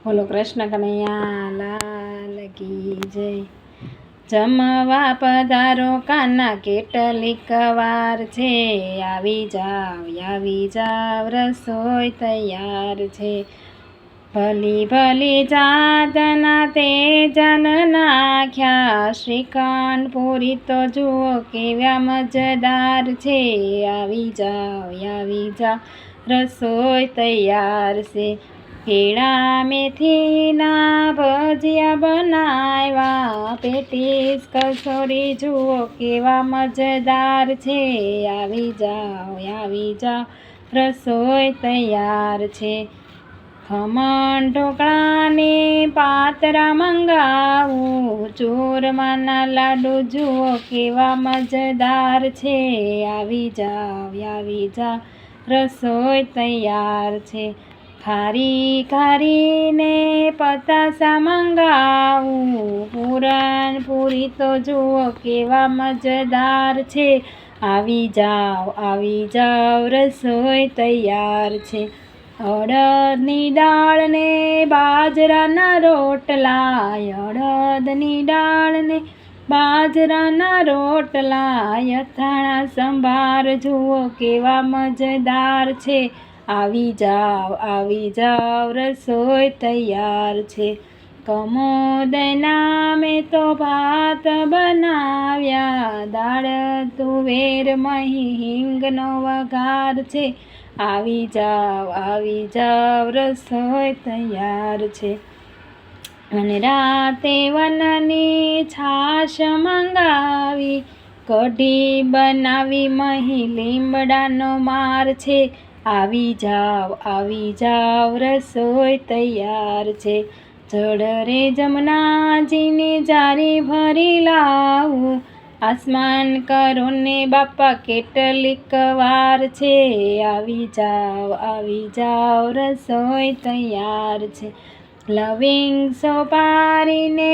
બોલો કૃષ્ણ કનૈયા લાલ કી જય. જમવા પધારો કાના કેટલીક વાર છે, આવી જાવ રસોઈ તૈયાર છે. ભલી ભલી જાતના તે જન નાખ્યા, શ્રીખંડ પૂરી તો જુઓ કેવા મજેદાર છે. આવી જાવ રસોઈ તૈયાર છે. કેળા મેથીના ભજીયા બનાવ્યા, પેટીસ કચોરી જુઓ કેવા મજેદાર છે. આવી જાવ રસોઈ તૈયાર છે. ખમણ ઢોકળાને પાતરા મંગાવું, ચૂરમાના લાડુ જુઓ કેવા મજેદાર છે. આવી જાવ રસોઈ તૈયાર છે. ખારીને પતાસા મંગાવું, પૂરણપૂરી તો જુઓ કેવા મજેદાર છે. આવી જાવ રસોઈ તૈયાર છે. અડદની દાળ ને બાજરાના રોટલા, અડદની દાળ ને બાજરાના રોટલા, અથાણા સંભાર જુઓ કેવા મજેદાર છે. આવી જાવ રસોઈ તૈયાર છે. કમોદના મેં તો ભાત બનાવ્યા, દાળ તુવેર મહી હિંગનો વઘાર છે. આવી જાવ રસોઈ તૈયાર છે. અને રાતે વનની છાશ મંગાવી, કઢી બનાવી મહી લીમડાનો માર છે. આવી જાવ રસોઈ તૈયાર છે. જળ રે જમનાજીની જારી ભરી લાવું, આસમાન કરો ને બાપા કેટલીક વાર છે. આવી જાવ રસોઈ તૈયાર છે. લવિંગ સોપારીને